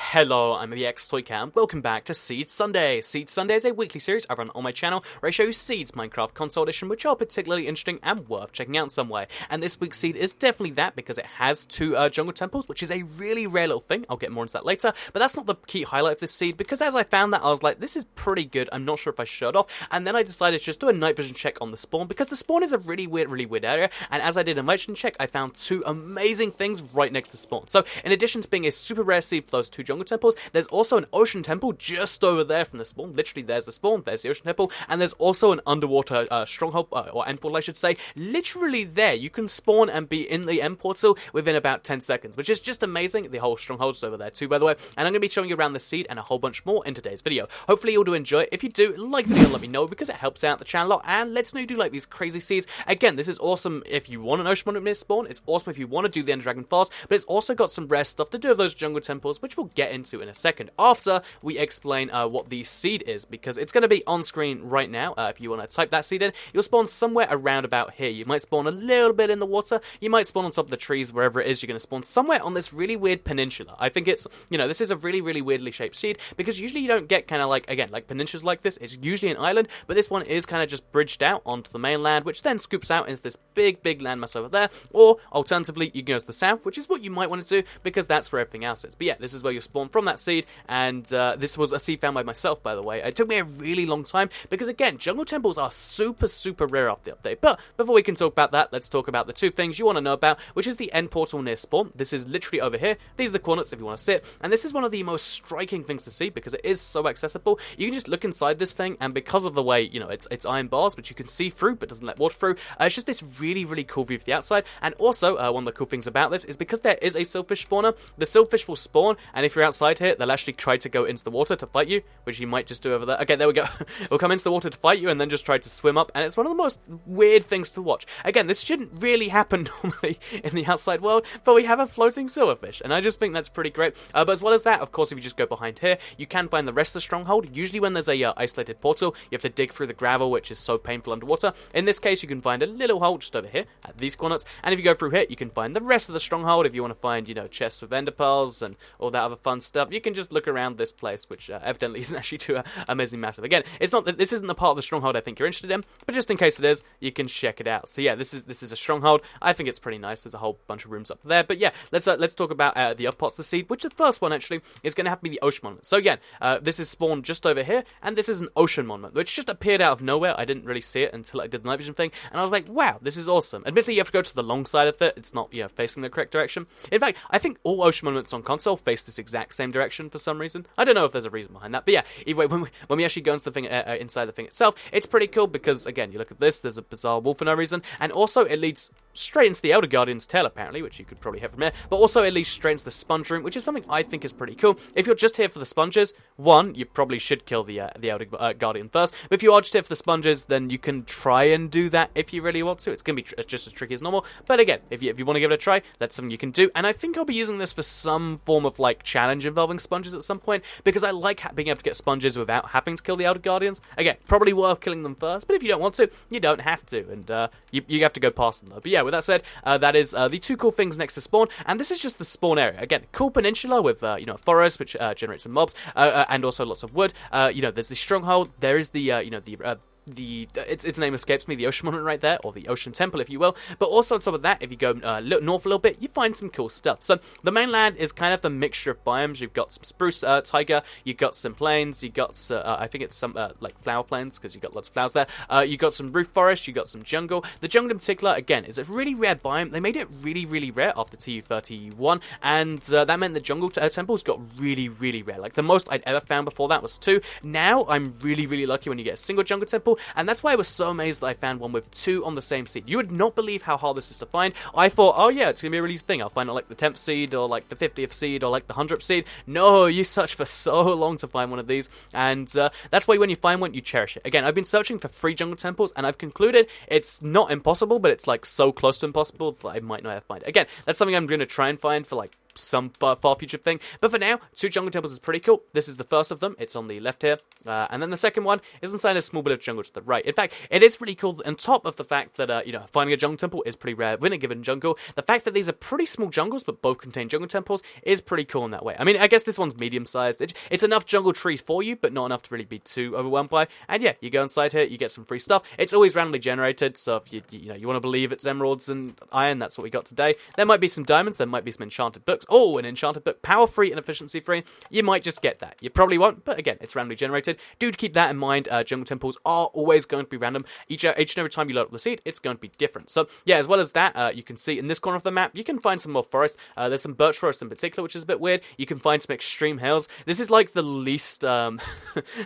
Hello, I'm EXToyCam. Welcome back to Seed Sunday. Seed Sunday is a weekly series I run on my channel where I show you Seed's Minecraft console edition, which are particularly interesting and worth checking out in some way. And this week's Seed is definitely that because it has two jungle temples, which is a really rare little thing. I'll get more into that later, but that's not the key highlight of this Seed because as I found that, I was like, this is pretty good. I'm not sure if I should off. And then I decided to just do a night vision check on the spawn because the spawn is a really weird area. And as I did a night vision check, I found two amazing things right next to spawn. So in addition to being a super rare Seed for those two jungle temples, there's also an ocean temple just over there from the spawn. Literally, there's the spawn, there's the ocean temple, and there's also an underwater stronghold, or end portal, I should say. Literally there, you can spawn and be in the end portal within about 10 seconds, which is just amazing. The whole stronghold's over there too, by the way, and I'm going to be showing you around the Seed and a whole bunch more in today's video. Hopefully you'll do enjoy it. If you do, like the video and let me know because it helps out the channel a lot and lets me do like these crazy Seeds. Again, this is awesome if you want an ocean monument near spawn. It's awesome if you want to do the Ender Dragon fast, but it's also got some rare stuff to do with those jungle temples, which we'll get into in a second after we explain what the Seed is, because it's going to be on screen right now. If you want to type that Seed in, you'll spawn somewhere around about here. You might spawn a little bit in the water, you might spawn on top of the trees, wherever it is, you're going to spawn somewhere on this really weird peninsula. I think it's, this is a really weirdly shaped Seed, because usually you don't get kind of like, again, like peninsulas like this. It's usually an island, but this one is kind of just bridged out onto the mainland, which then scoops out into this big landmass over there, or alternatively, you can go to the south, which is what you might want to do, because that's where everything else is. But yeah, this is where you spawn from that Seed, and this was a Seed found by myself, by the way. It took me a really long time, because again, jungle temples are super rare after the update. But before we can talk about that, let's talk about the two things you want to know about, which is the end portal near spawn. This is literally over here. These are the coordinates if you want to see it, and this is one of the most striking things to see, because it is so accessible. You can just look inside this thing, and because of the way, it's iron bars, which you can see through, but doesn't let water through, it's just this really cool view from the outside. And also, one of the cool things about this is because there is a silverfish spawner, the silverfish will spawn, and if you're outside here, they'll actually try to go into the water to fight you, which you might just do over there. Okay, there we go. It'll come into the water to fight you and then just try to swim up, and it's one of the most weird things to watch. Again, this shouldn't really happen normally in the outside world, but we have a floating silverfish, and I just think that's pretty great. But as well as that, of course, if you just go behind here, you can find the rest of the stronghold. Usually when there's a isolated portal, you have to dig through the gravel, which is so painful underwater. In this case, you can find a little hole just over here at these coordinates, and if you go through here, you can find the rest of the stronghold. If you want to find, chests with ender pearls and all that other fun stuff, you can just look around this place, which evidently isn't actually too amazingly massive. Again, it's not that this isn't the part of the stronghold I think you're interested in, but just in case it is, you can check it out. So yeah, this is a stronghold. I think it's pretty nice. There's a whole bunch of rooms up there. But yeah, let's talk about the other parts of the Seed, which the first one actually is going to have to be the ocean monument. So again, this is spawned just over here, and this is an ocean monument, which just appeared out of nowhere. I didn't really see it until I did the night vision thing, and I was like, wow, this is awesome. Admittedly, you have to go to the long side of it. It's not, facing the correct direction. In fact, I think all ocean monuments on console face this exact same direction for some reason. I don't know if there's a reason behind that, but yeah, either way, when we actually go into the thing inside the thing itself, it's pretty cool because, again, you look at this, there's a bizarre wall for no reason, and also it leads straight into the Elder Guardian's tail, apparently, which you could probably hear from here, but also it leads straight into the sponge room, which is something I think is pretty cool. If you're just here for the sponges, one, you probably should kill the Elder Guardian first, but if you are just here for the sponges, then you can try and do that if you really want to. It's going to be just as tricky as normal, but again, if you want to give it a try, that's something you can do, and I think I'll be using this for some form of, challenge involving sponges at some point, because I like being able to get sponges without having to kill the Elder Guardians. Again, probably worth killing them first, but if you don't want to, you don't have to, and you have to go past them, though. But yeah, with that said, that is the two cool things next to spawn, and this is just the spawn area. Again, cool peninsula with, a forest, which generates some mobs, and also lots of wood. There's the stronghold, there is the, its name escapes me, the ocean monument right there, or the ocean temple, if you will. But also on top of that, if you go north a little bit, you find some cool stuff. So the mainland is kind of a mixture of biomes. You've got some spruce taiga, you've got some plains, you've got I think it's some flower plains, because you've got lots of flowers there. You've got some roof forest, you've got some jungle. The jungle in particular, again, is a really rare biome. They made it really rare after TU31, and that meant the jungle temples got really rare. Like the most I'd ever found before that was 2. Now I'm really lucky when you get a single jungle temple, and that's why I was so amazed that I found one with 2 on the same seed. You would not believe how hard this is to find. I thought, oh yeah, it's going to be a release thing. I'll find it like the 10th seed, or like the 50th seed, or like the 100th seed. No, you search for so long to find one of these, and that's why when you find one, you cherish it. Again, I've been searching for 3 jungle temples, and I've concluded it's not impossible, but it's so close to impossible that I might not have to find it. Again, that's something I'm going to try and find for some far future thing. But for now, 2 jungle temples is pretty cool. This is the first of them. It's on the left here. And then the second one is inside a small bit of jungle to the right. In fact, it is pretty cool on top of the fact that, you know, finding a jungle temple is pretty rare within a given jungle. The fact that these are pretty small jungles, but both contain jungle temples, is pretty cool in that way. I mean, I guess this one's medium-sized. It's enough jungle trees for you, but not enough to really be too overwhelmed by. And yeah, you go inside here, you get some free stuff. It's always randomly generated, so if you know, you want to believe it's emeralds and iron, that's what we got today. There might be some diamonds, there might be some enchanted books. Oh, an enchanted book, power-free and efficiency-free. You might just get that. You probably won't, but again, it's randomly generated. Do keep that in mind. Jungle temples are always going to be random. Each and every time you load up the seed, it's going to be different. So yeah, as well as that, you can see in this corner of the map, you can find some more forest. There's some birch forest in particular, which is a bit weird. You can find some extreme hills. This is like the least the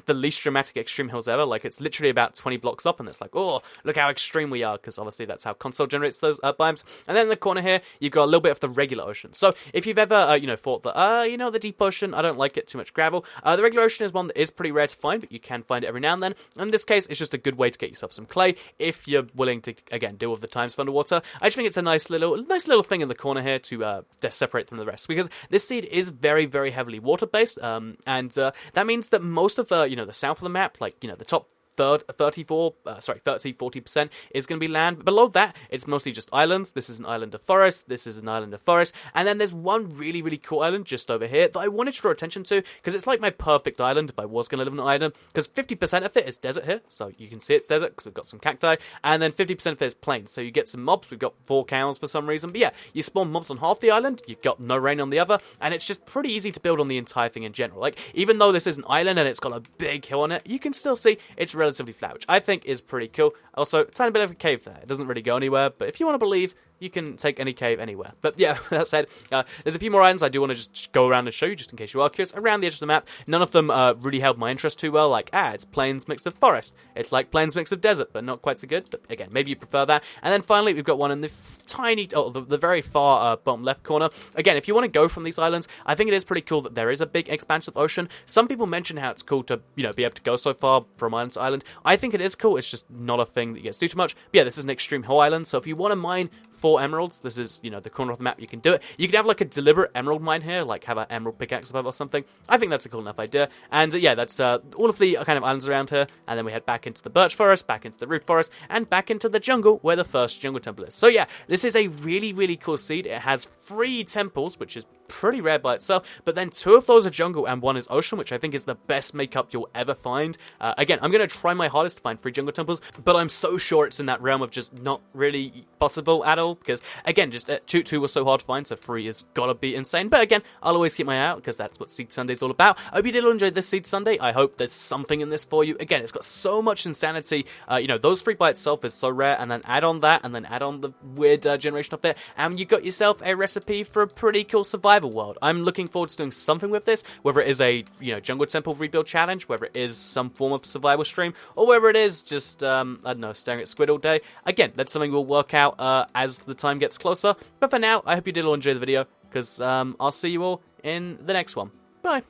least dramatic extreme hills ever. Like, it's literally about 20 blocks up, and it's like, oh, look how extreme we are, because obviously that's how console generates those biomes. And then in the corner here, you've got a little bit of the regular ocean. So if you've ever you know, thought that you know, the deep ocean, I don't like it, too much gravel. The regular ocean is one that is pretty rare to find, but you can find it every now and then. In this case, it's just a good way to get yourself some clay if you're willing to, again, deal with the time spent underwater. I just think it's a nice little thing in the corner here to separate from the rest, because this seed is very, very heavily water based, and that means that most of you know, the south of the map, like, you know, the top 30-40% is going to be land. But below that, it's mostly just islands. This is an island of forest. This is an island of forest. And then there's one really, really cool island just over here that I wanted to draw attention to, because it's like my perfect island if I was going to live on an island, because 50% of it is desert here. So you can see it's desert because we've got some cacti. And then 50% of it is plains. So you get some mobs. We've got 4 cows for some reason. But yeah, you spawn mobs on half the island. You've got no rain on the other. And it's just pretty easy to build on the entire thing in general. Like, even though this is an island and it's got a big hill on it, you can still see it's relatively flat, which I think is pretty cool. Also, tiny bit of a cave there. It doesn't really go anywhere, but if you want to believe, you can take any cave anywhere. But yeah, that said, there's a few more islands I do want to just go around and show you, just in case you are curious, around the edge of the map. None of them really held my interest too well. Like, it's plains mixed with forest. It's like plains mixed with desert, but not quite so good. But again, maybe you prefer that. And then finally, we've got one in the the very far bottom left corner. Again, if you want to go from these islands, I think it is pretty cool that there is a big expanse of ocean. Some people mention how it's cool to, you know, be able to go so far from island to island. I think it is cool. It's just not a thing that gets too much. But yeah, this is an extreme hill island, so if you want to mine 4 emeralds, this is, you know, the corner of the map you can do it. You can have like a deliberate emerald mine here, like have an emerald pickaxe above or something. I think that's a cool enough idea. And yeah, that's all of the kind of islands around here. And then we head back into the birch forest, back into the root forest, and back into the jungle where the first jungle temple is. So yeah, this is a really, really cool seed. It has 3 temples, which is pretty rare by itself, but then 2 of those are jungle and 1 is ocean, which I think is the best makeup you'll ever find. Again, I'm going to try my hardest to find 3 jungle temples, but I'm so sure it's in that realm of just not really possible at all, because again, just 2 was so hard to find, so 3 has got to be insane. But again, I'll always keep my eye out, because that's what Seed Sunday is all about. I hope you did enjoy this Seed Sunday. I hope there's something in this for you. Again, it's got so much insanity. You know, those 3 by itself is so rare, and then add on that, and then add on the weird generation up there, and you got yourself a recipe for a pretty cool survival world. I'm looking forward to doing something with this, whether it is a, you know, jungle temple rebuild challenge, whether it is some form of survival stream, or whether it is just, I don't know, staring at squid all day. Again, that's something we'll work out as the time gets closer. But for now, I hope you did all enjoy the video, because I'll see you all in the next one. Bye!